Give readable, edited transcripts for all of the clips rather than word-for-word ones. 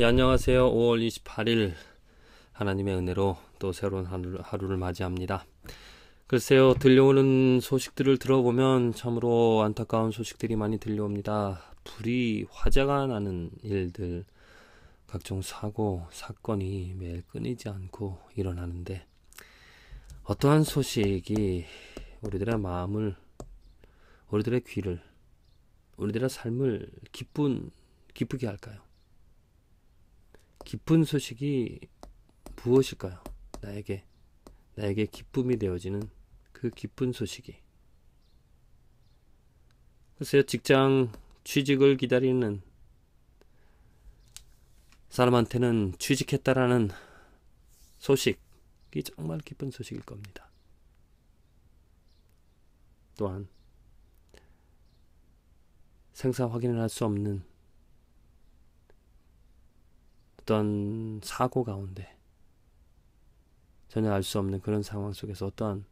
안녕하세요. 5월 28일 하나님의 은혜로 또 새로운 하루를 맞이합니다. 글쎄요, 들려오는 소식들을 들어보면 참으로 안타까운 소식들이 많이 들려옵니다. 불이 화재가 나는 일들, 각종 사고, 사건이 매일 끊이지 않고 일어나는데 어떠한 소식이 우리들의 마음을, 우리들의 귀를, 우리들의 삶을 기쁘게 할까요? 기쁜 소식이 무엇일까요? 나에게 기쁨이 되어지는 그 기쁜 소식이. 글쎄요, 직장 취직을 기다리는 사람한테는 취직했다라는 소식이 정말 기쁜 소식일 겁니다. 또한 생사 확인을 할 수 없는 어떤 사고 가운데 전혀 알 수 없는 그런 상황 속에서 어떠한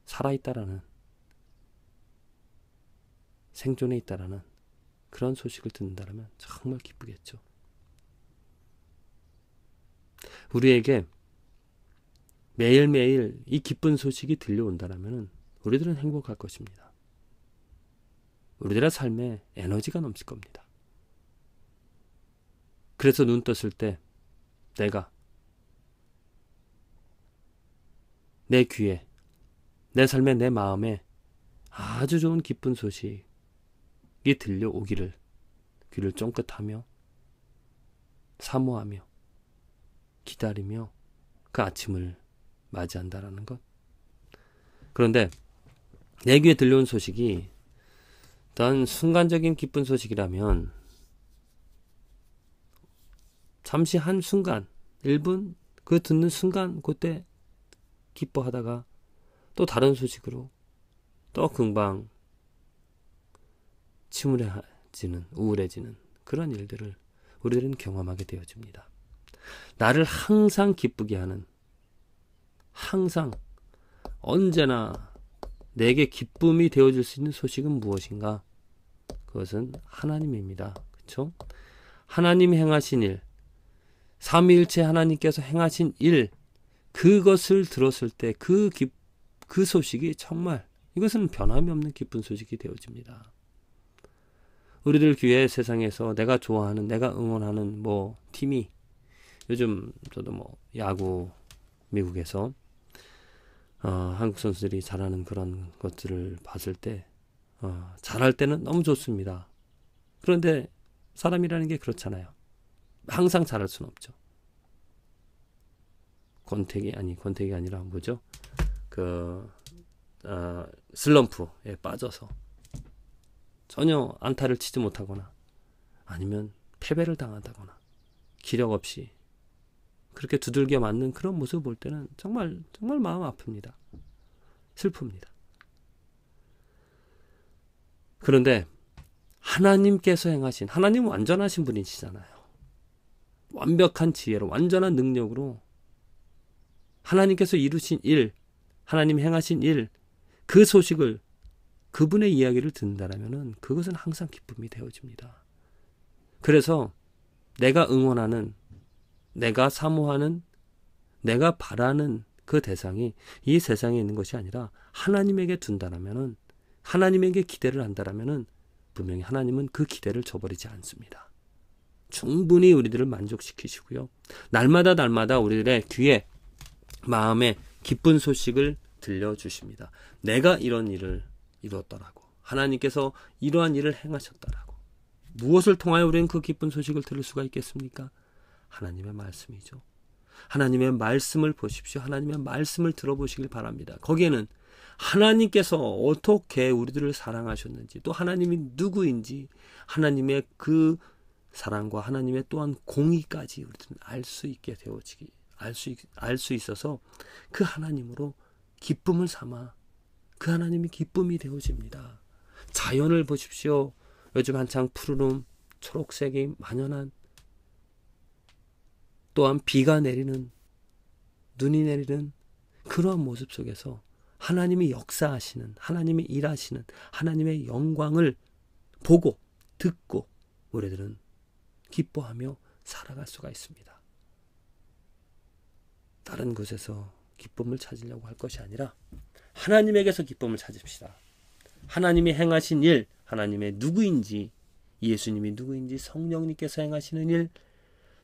살아있다라는, 생존해 있다라는 그런 소식을 듣는다면 정말 기쁘겠죠. 우리에게 매일매일 이 기쁜 소식이 들려온다면 우리들은 행복할 것입니다. 우리들의 삶에 에너지가 넘칠 겁니다. 그래서 눈 떴을 때 내가 내 귀에, 내 삶에, 내 마음에 아주 좋은 기쁜 소식이 들려오기를 귀를 쫑긋하며 사모하며 기다리며 그 아침을 맞이한다라는 것. 그런데 내 귀에 들려온 소식이 어떤 순간적인 기쁜 소식이라면 잠시 한순간 1분 그 듣는 순간 그때 기뻐하다가 또 다른 소식으로 또 금방 침울해지는, 우울해지는 그런 일들을 우리들은 경험하게 되어집니다. 나를 항상 기쁘게 하는, 항상 언제나 내게 기쁨이 되어줄 수 있는 소식은 무엇인가? 그것은 하나님입니다. 그렇죠? 하나님이 행하신 일, 삼위일체 하나님께서 행하신 일, 그것을 들었을 때 그 소식이 정말, 이것은 변함이 없는 기쁜 소식이 되어집니다. 우리들 교회 세상에서 내가 좋아하는, 내가 응원하는 팀이, 요즘 저도 야구 미국에서 한국 선수들이 잘하는 그런 것들을 봤을 때 잘할 때는 너무 좋습니다. 그런데 사람이라는 게 그렇잖아요. 항상 잘할 수는 없죠. 권태기 아니라 뭐죠? 슬럼프에 빠져서 전혀 안타를 치지 못하거나 아니면 패배를 당한다거나 기력 없이 그렇게 두들겨 맞는 그런 모습을 볼 때는 정말 마음 아픕니다. 슬픕니다. 그런데 하나님께서 행하신, 하나님은 완전하신 분이시잖아요. 완벽한 지혜로, 완전한 능력으로 하나님께서 이루신 일, 하나님 행하신 일, 그 소식을, 그분의 이야기를 듣는다면 그것은 항상 기쁨이 되어집니다. 그래서 내가 응원하는, 내가 사모하는, 내가 바라는 그 대상이 이 세상에 있는 것이 아니라 하나님에게 둔다면, 하나님에게 기대를 한다면 분명히 하나님은 그 기대를 저버리지 않습니다. 충분히 우리들을 만족시키시고요. 날마다 우리들의 귀에, 마음에 기쁜 소식을 들려주십니다. 내가 이런 일을 이루었더라고. 하나님께서 이러한 일을 행하셨더라고. 무엇을 통하여 우리는 그 기쁜 소식을 들을 수가 있겠습니까? 하나님의 말씀이죠. 하나님의 말씀을 보십시오. 하나님의 말씀을 들어보시길 바랍니다. 거기에는 하나님께서 어떻게 우리들을 사랑하셨는지, 또 하나님이 누구인지, 하나님의 그 사랑과 하나님의 또한 공의까지 우리들은 알 수 있게 되어지기, 알 수 있어서 그 하나님으로 기쁨을 삼아 그 하나님이 기쁨이 되어집니다. 자연을 보십시오. 요즘 한창 푸르름, 초록색이 만연한, 또한 비가 내리는, 눈이 내리는 그러한 모습 속에서 하나님이 역사하시는, 하나님이 일하시는 하나님의 영광을 보고 듣고 우리들은 기뻐하며 살아갈 수가 있습니다. 다른 곳에서 기쁨을 찾으려고 할 것이 아니라 하나님에게서 기쁨을 찾읍시다. 하나님이 행하신 일, 하나님의 누구인지, 예수님이 누구인지, 성령님께서 행하시는 일,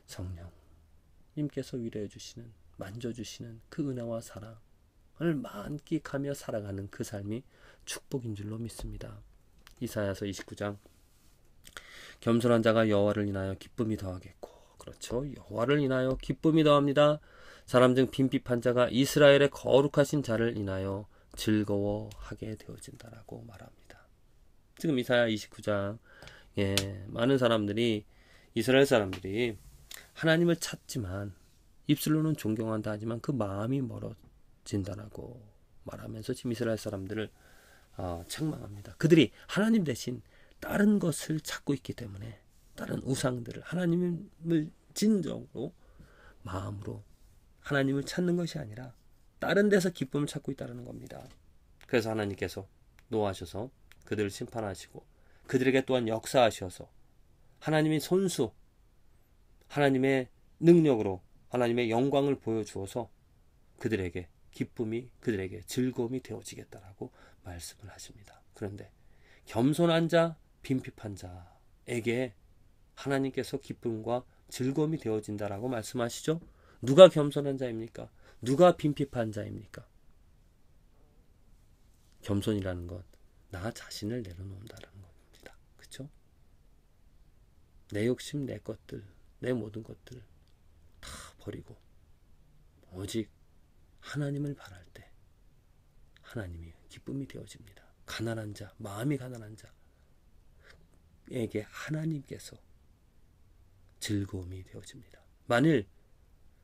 성령님께서 위로해 주시는, 만져주시는 그 은혜와 사랑을 만끽하며 살아가는 그 삶이 축복인 줄로 믿습니다. 이사야서 29장, 겸손한 자가 여호와를 인하여 기쁨이 더하겠고, 그렇죠, 여호와를 인하여 기쁨이 더합니다. 사람 중 빈핍한 자가 이스라엘의 거룩하신 자를 인하여 즐거워하게 되어진다라고 말합니다. 지금 이사야 29장, 많은 사람들이, 이스라엘 사람들이 하나님을 찾지만 입술로는 존경한다 하지만 그 마음이 멀어진다라고 말하면서 지금 이스라엘 사람들을 책망합니다. 그들이 하나님 대신 다른 것을 찾고 있기 때문에, 다른 우상들을, 하나님을 진정으로 마음으로 하나님을 찾는 것이 아니라 다른 데서 기쁨을 찾고 있다는 겁니다. 그래서 하나님께서 노하셔서 그들을 심판하시고 그들에게 또한 역사하셔서 하나님의 손수, 하나님의 능력으로 하나님의 영광을 보여주어서 그들에게 기쁨이, 그들에게 즐거움이 되어지겠다라고 말씀을 하십니다. 그런데 겸손한 자, 빈핍한 자에게 하나님께서 기쁨과 즐거움이 되어진다라고 말씀하시죠. 누가 겸손한 자입니까? 누가 빈핍한 자입니까? 겸손이라는 것, 나 자신을 내려놓는다는 겁니다. 그렇죠? 내 욕심, 내 것들, 내 모든 것들 다 버리고 오직 하나님을 바랄 때 하나님이 기쁨이 되어집니다. 가난한 자, 마음이 가난한 자에게 하나님께서 즐거움이 되어집니다. 만일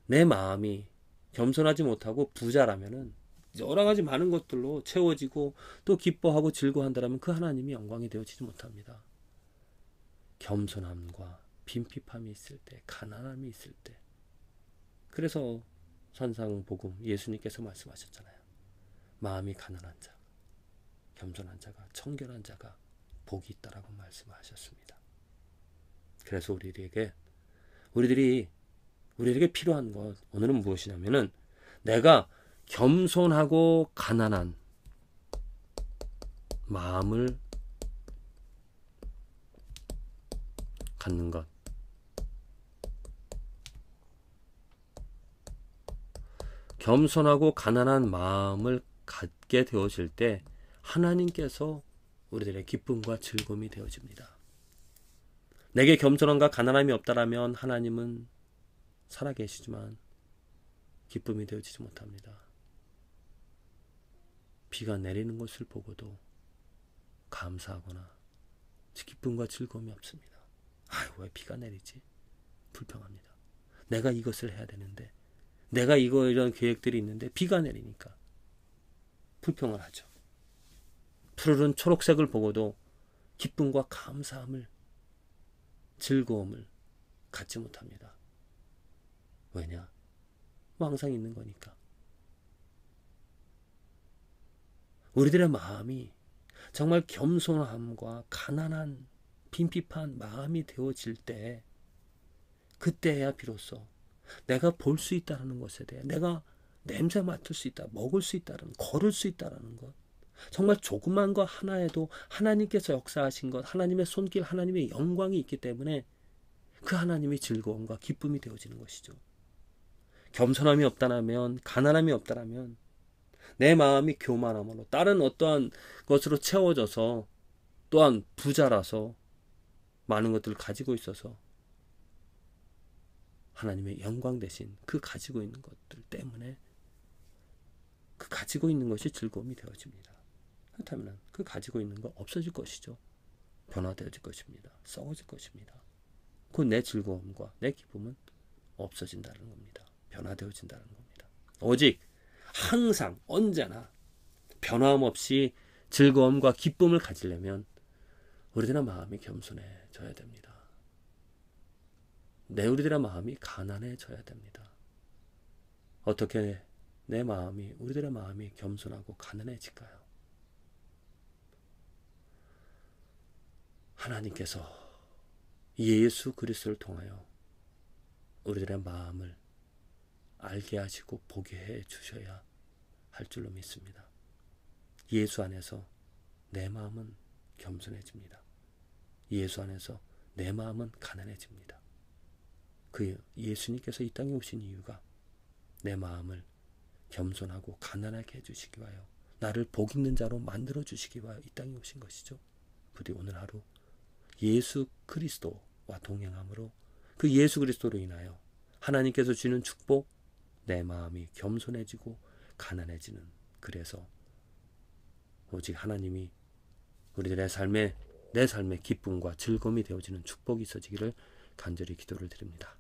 내 마음이 겸손하지 못하고 부자라면은 여러 가지 많은 것들로 채워지고 또 기뻐하고 즐거워한다면 그 하나님이 영광이 되어지지 못합니다. 겸손함과 빈핍함이 있을 때, 가난함이 있을 때, 그래서 산상복음 예수님께서 말씀하셨잖아요. 마음이 가난한 자, 겸손한 자가, 청결한 자가 복이 있다라고 말씀하셨습니다. 그래서 우리들에게 필요한 것, 오늘은 무엇이냐면은 내가 겸손하고 가난한 마음을 갖는 것. 겸손하고 가난한 마음을 갖게 되어질 때 하나님께서 우리들의 기쁨과 즐거움이 되어집니다. 내게 겸손함과 가난함이 없다라면 하나님은 살아계시지만 기쁨이 되어지지 못합니다. 비가 내리는 것을 보고도 감사하거나 기쁨과 즐거움이 없습니다. 왜 비가 내리지? 불평합니다. 내가 이것을 해야 되는데, 내가 이런 계획들이 있는데 비가 내리니까 불평을 하죠. 푸르른 초록색을 보고도 기쁨과 감사함을, 즐거움을 갖지 못합니다. 왜냐? 항상 있는 거니까. 우리들의 마음이 정말 겸손함과 가난한 빈핍한 마음이 되어질 때, 그때야 비로소 내가 볼 수 있다는 것에 대해, 내가 냄새 맡을 수 있다, 먹을 수 있다는, 걸을 수 있다는 것, 정말 조그만 것 하나에도 하나님께서 역사하신 것, 하나님의 손길, 하나님의 영광이 있기 때문에 그 하나님의 즐거움과 기쁨이 되어지는 것이죠. 겸손함이 없다면, 가난함이 없다면 내 마음이 교만함으로 다른 어떠한 것으로 채워져서, 또한 부자라서 많은 것들을 가지고 있어서 하나님의 영광 대신 그 가지고 있는 것들 때문에 그 가지고 있는 것이 즐거움이 되어집니다. 그렇다면 그 가지고 있는 거 없어질 것이죠. 변화되어질 것입니다. 썩어질 것입니다. 그 내 즐거움과 내 기쁨은 없어진다는 겁니다. 변화되어진다는 겁니다. 오직 항상 언제나 변함없이 즐거움과 기쁨을 가지려면 우리들의 마음이 겸손해져야 됩니다. 우리들의 마음이 가난해져야 됩니다. 어떻게 우리들의 마음이 겸손하고 가난해질까요? 하나님께서 예수 그리스도를 통하여 우리들의 마음을 알게 하시고 보게 해 주셔야 할 줄로 믿습니다. 예수 안에서 내 마음은 겸손해집니다. 예수 안에서 내 마음은 가난해집니다. 그 예수님께서 이 땅에 오신 이유가 내 마음을 겸손하고 가난하게 해주시기 위하여, 나를 복 있는 자로 만들어 주시기 위하여 이 땅에 오신 것이죠. 부디 오늘 하루 예수 그리스도와 동행함으로 그 예수 그리스도로 인하여 하나님께서 주시는 축복, 내 마음이 겸손해지고 가난해지는, 그래서 오직 하나님이 우리들의 내 삶의 기쁨과 즐거움이 되어지는 축복이 있어지기를 간절히 기도를 드립니다.